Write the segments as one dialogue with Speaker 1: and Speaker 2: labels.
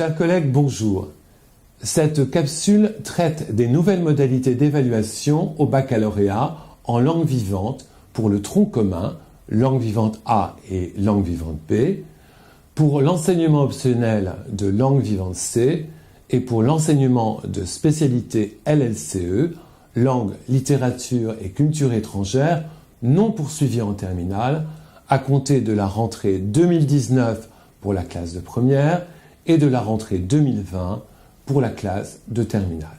Speaker 1: Chers collègues, bonjour. Cette capsule traite des nouvelles modalités d'évaluation au baccalauréat en langue vivante pour le tronc commun, langue vivante A et langue vivante B, pour l'enseignement optionnel de langue vivante C et pour l'enseignement de spécialité LLCE, langue, littérature et culture étrangère, non poursuivie en terminale, à compter de la rentrée 2019 pour la classe de première et de la rentrée 2020 pour la classe de terminale.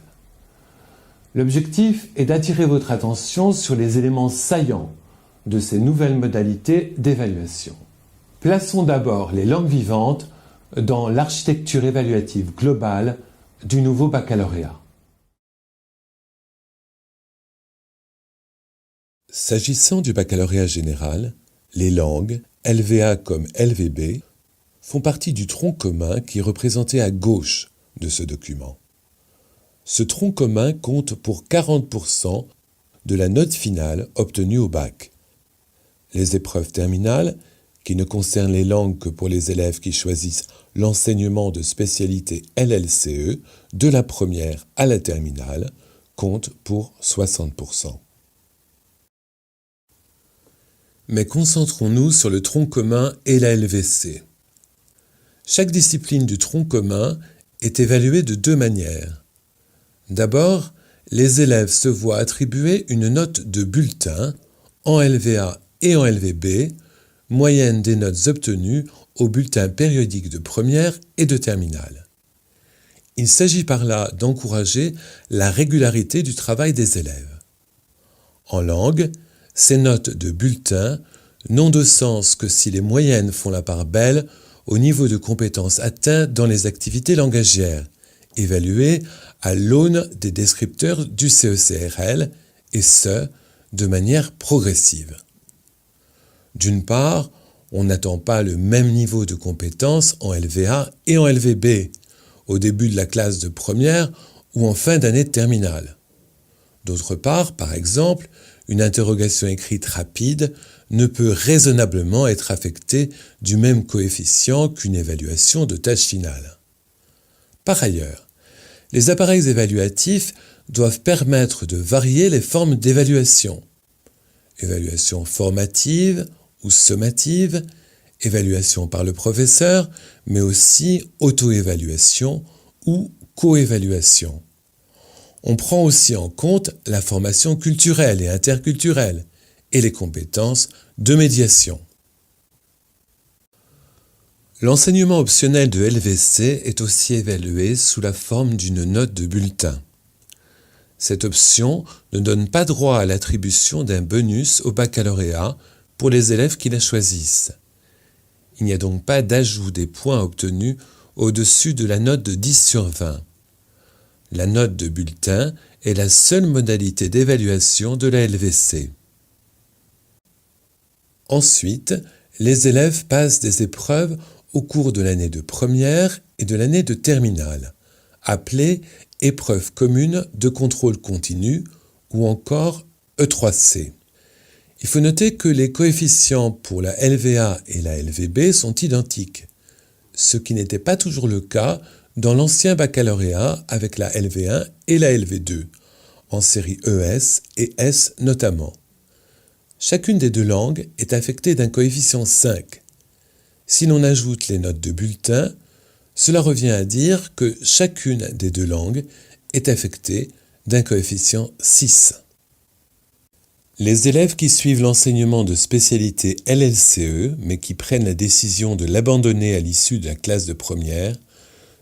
Speaker 1: L'objectif est d'attirer votre attention sur les éléments saillants de ces nouvelles modalités d'évaluation. Plaçons d'abord les langues vivantes dans l'architecture évaluative globale du nouveau baccalauréat.
Speaker 2: S'agissant du baccalauréat général, les langues, LVA comme LVB, font partie du tronc commun qui est représenté à gauche de ce document. Ce tronc commun compte pour 40% de la note finale obtenue au bac. Les épreuves terminales, qui ne concernent les langues que pour les élèves qui choisissent l'enseignement de spécialité LLCE, de la première à la terminale, comptent pour 60%. Mais concentrons-nous sur le tronc commun et la LVC. Chaque discipline du tronc commun est évaluée de deux manières. D'abord, les élèves se voient attribuer une note de bulletin en LVA et en LVB, moyenne des notes obtenues au bulletin périodique de première et de terminale. Il s'agit par là d'encourager la régularité du travail des élèves. En langue, ces notes de bulletin n'ont de sens que si les moyennes font la part belle au niveau de compétences atteint dans les activités langagières, évaluées à l'aune des descripteurs du CECRL, et ce, de manière progressive. D'une part, on n'attend pas le même niveau de compétences en LVA et en LVB, au début de la classe de première ou en fin d'année de terminale. D'autre part, par exemple, une interrogation écrite rapide ne peut raisonnablement être affectée du même coefficient qu'une évaluation de tâche finale. Par ailleurs, les appareils évaluatifs doivent permettre de varier les formes d'évaluation. Évaluation formative ou sommative, évaluation par le professeur, mais aussi auto-évaluation ou co-évaluation. On prend aussi en compte la formation culturelle et interculturelle et les compétences de médiation. L'enseignement optionnel de LVC est aussi évalué sous la forme d'une note de bulletin. Cette option ne donne pas droit à l'attribution d'un bonus au baccalauréat pour les élèves qui la choisissent. Il n'y a donc pas d'ajout des points obtenus au-dessus de la note de 10 sur 20. La note de bulletin est la seule modalité d'évaluation de la LVC. Ensuite, les élèves passent des épreuves au cours de l'année de première et de l'année de terminale, appelées épreuves communes de contrôle continu ou encore E3C. Il faut noter que les coefficients pour la LVA et la LVB sont identiques, ce qui n'était pas toujours le cas dans l'ancien baccalauréat avec la LV1 et la LV2, en série ES et S notamment. Chacune des deux langues est affectée d'un coefficient 5. Si l'on ajoute les notes de bulletin, cela revient à dire que chacune des deux langues est affectée d'un coefficient 6. Les élèves qui suivent l'enseignement de spécialité LLCE, mais qui prennent la décision de l'abandonner à l'issue de la classe de première,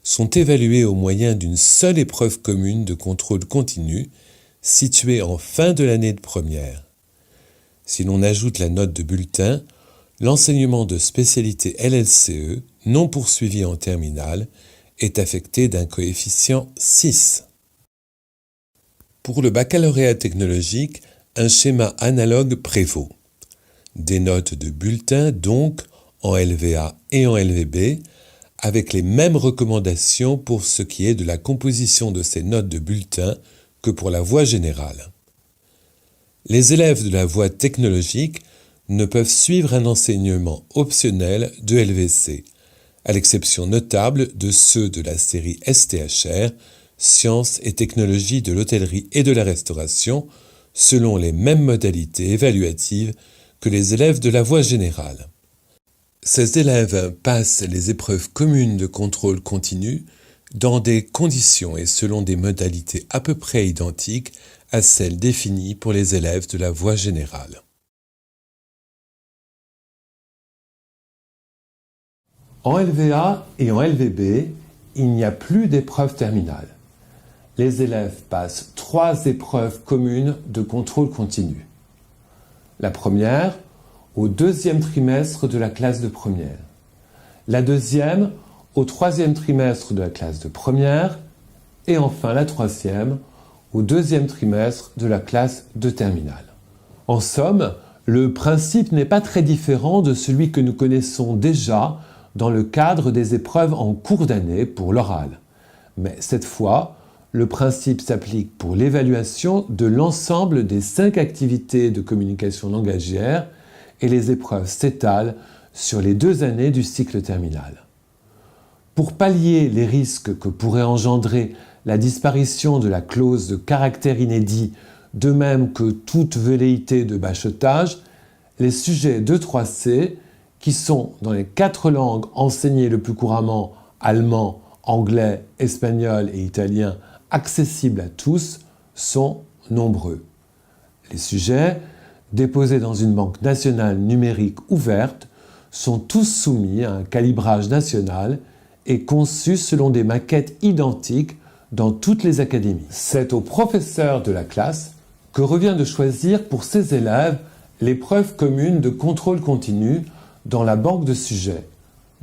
Speaker 2: sont évalués au moyen d'une seule épreuve commune de contrôle continu, située en fin de l'année de première. Si l'on ajoute la note de bulletin, l'enseignement de spécialité LLCE, non poursuivi en terminale, est affecté d'un coefficient 6. Pour le baccalauréat technologique, un schéma analogue prévaut. Des notes de bulletin donc en LVA et en LVB, avec les mêmes recommandations pour ce qui est de la composition de ces notes de bulletin que pour la voie générale. Les élèves de la voie technologique ne peuvent suivre un enseignement optionnel de LVC, à l'exception notable de ceux de la série STHR, Sciences et technologies de l'hôtellerie et de la restauration, selon les mêmes modalités évaluatives que les élèves de la voie générale. Ces élèves passent les épreuves communes de contrôle continu dans des conditions et selon des modalités à peu près identiques à celles définies pour les élèves de la voie générale.
Speaker 1: En LVA et en LVB, il n'y a plus d'épreuves terminales. Les élèves passent 3 épreuves communes de contrôle continu. La première, au 2e trimestre de la classe de première. La deuxième, au 3e trimestre de la classe de première. Et enfin la troisième, au 2e trimestre de la classe de terminale. En somme, le principe n'est pas très différent de celui que nous connaissons déjà dans le cadre des épreuves en cours d'année pour l'oral. Mais cette fois, le principe s'applique pour l'évaluation de l'ensemble des 5 activités de communication langagière et les épreuves s'étalent sur les 2 années du cycle terminal. Pour pallier les risques que pourrait engendrer la disparition de la clause de caractère inédit, de même que toute velléité de bachotage, les sujets 2-3C, qui sont dans les 4 langues enseignées le plus couramment, allemand, anglais, espagnol et italien, accessibles à tous, sont nombreux. Les sujets, déposés dans une banque nationale numérique ouverte, sont tous soumis à un calibrage national et conçus selon des maquettes identiques dans toutes les académies. C'est au professeur de la classe que revient de choisir pour ses élèves l'épreuve commune de contrôle continu dans la banque de sujets,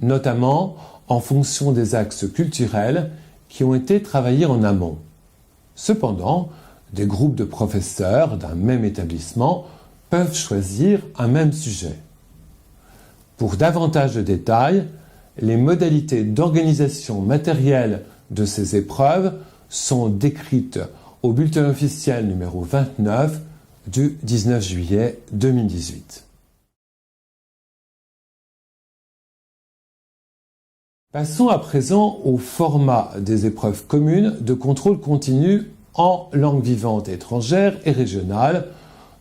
Speaker 1: notamment en fonction des axes culturels qui ont été travaillés en amont. Cependant, des groupes de professeurs d'un même établissement peuvent choisir un même sujet. Pour davantage de détails, les modalités d'organisation matérielle de ces épreuves sont décrites au bulletin officiel numéro 29 du 19 juillet 2018. Passons à présent au format des épreuves communes de contrôle continu en langue vivante étrangère et régionale,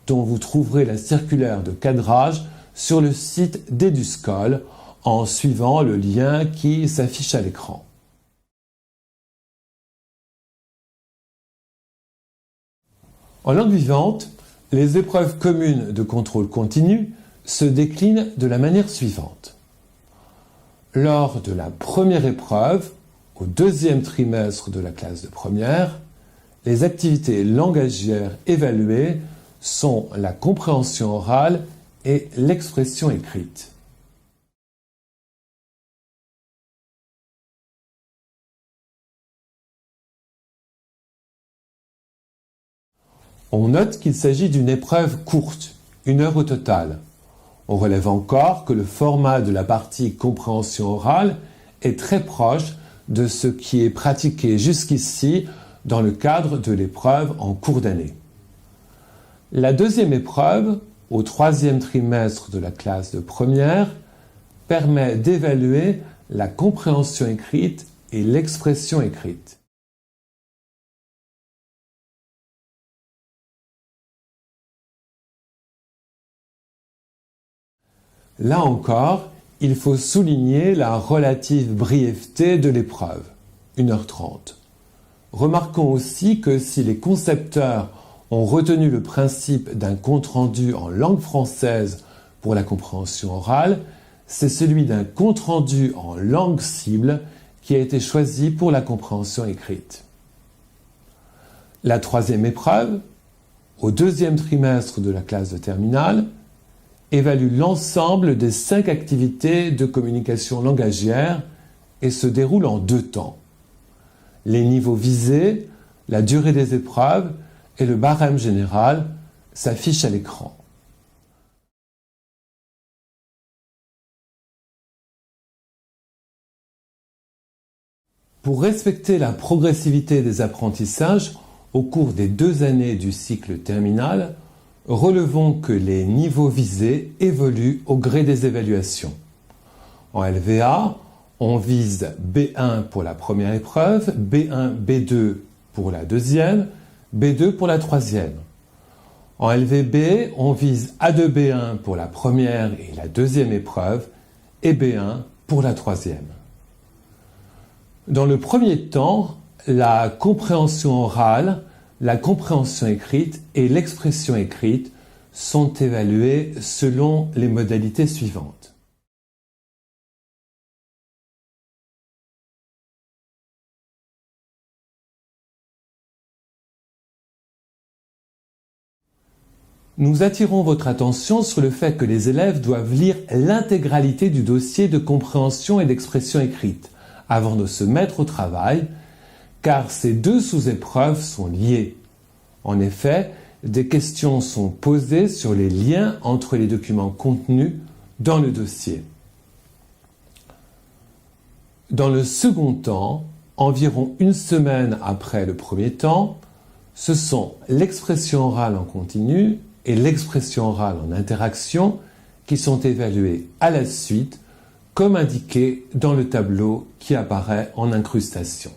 Speaker 1: dont vous trouverez la circulaire de cadrage sur le site d'Eduscol en suivant le lien qui s'affiche à l'écran. En langue vivante, les épreuves communes de contrôle continu se déclinent de la manière suivante. Lors de la première épreuve, au 2e trimestre de la classe de première, les activités langagières évaluées sont la compréhension orale et l'expression écrite. On note qu'il s'agit d'une épreuve courte, 1 heure au total. On relève encore que le format de la partie compréhension orale est très proche de ce qui est pratiqué jusqu'ici dans le cadre de l'épreuve en cours d'année. La deuxième épreuve, au 3e trimestre de la classe de première, permet d'évaluer la compréhension écrite et l'expression écrite. Là encore, il faut souligner la relative brièveté de l'épreuve, 1h30. Remarquons aussi que si les concepteurs ont retenu le principe d'un compte-rendu en langue française pour la compréhension orale, c'est celui d'un compte-rendu en langue cible qui a été choisi pour la compréhension écrite. La 3e épreuve, au 2e trimestre de la classe de terminale, évalue l'ensemble des 5 activités de communication langagière et se déroule en 2 temps. Les niveaux visés, la durée des épreuves et le barème général s'affichent à l'écran. Pour respecter la progressivité des apprentissages au cours des 2 années du cycle terminal, relevons que les niveaux visés évoluent au gré des évaluations. En LVA, On vise B1 pour la première épreuve, B1, B2 pour la deuxième, B2 pour la troisième. En LVB, on vise A2-B1 pour la première et la deuxième épreuve et B1 pour la troisième. Dans le premier temps, la compréhension orale, la compréhension écrite et l'expression écrite sont évaluées selon les modalités suivantes. Nous attirons votre attention sur le fait que les élèves doivent lire l'intégralité du dossier de compréhension et d'expression écrite avant de se mettre au travail, car ces deux sous-épreuves sont liées. En effet, des questions sont posées sur les liens entre les documents contenus dans le dossier. Dans le second temps, environ une semaine après le premier temps, ce sont l'expression orale en continu et l'expression orale en interaction qui sont évaluées à la suite, comme indiqué dans le tableau qui apparaît en incrustation.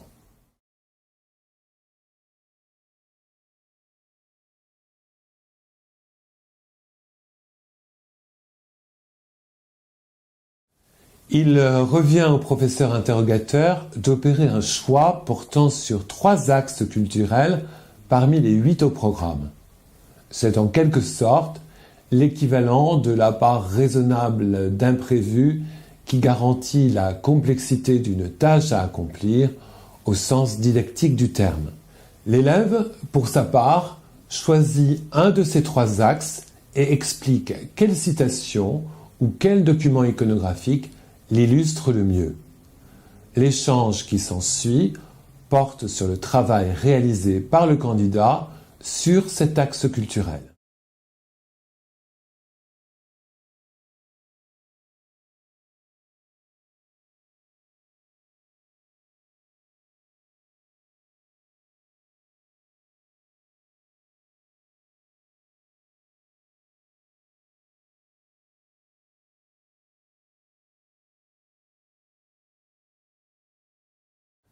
Speaker 1: Il revient au professeur interrogateur d'opérer un choix portant sur 3 axes culturels parmi les 8 au programme. C'est en quelque sorte l'équivalent de la part raisonnable d'imprévu qui garantit la complexité d'une tâche à accomplir au sens didactique du terme. L'élève, pour sa part, choisit un de ces 3 axes et explique quelle citation ou quel document iconographique l'illustre le mieux. L'échange qui s'ensuit porte sur le travail réalisé par le candidat sur cet axe culturel.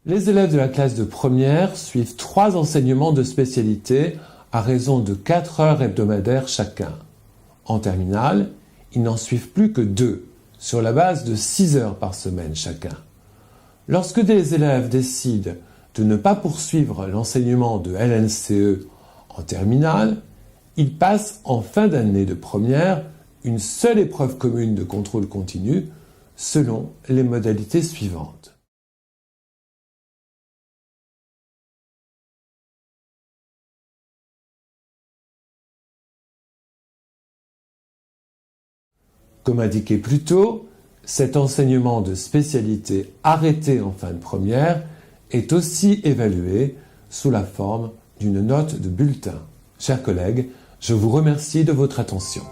Speaker 1: Les élèves de la classe de première suivent 3 enseignements de spécialité à raison de 4 heures hebdomadaires chacun. En terminale, ils n'en suivent plus que 2, sur la base de 6 heures par semaine chacun. Lorsque des élèves décident de ne pas poursuivre l'enseignement de LNCE en terminale, ils passent en fin d'année de première une seule épreuve commune de contrôle continu selon les modalités suivantes. Comme indiqué plus tôt, cet enseignement de spécialité arrêté en fin de première est aussi évalué sous la forme d'une note de bulletin. Chers collègues, je vous remercie de votre attention.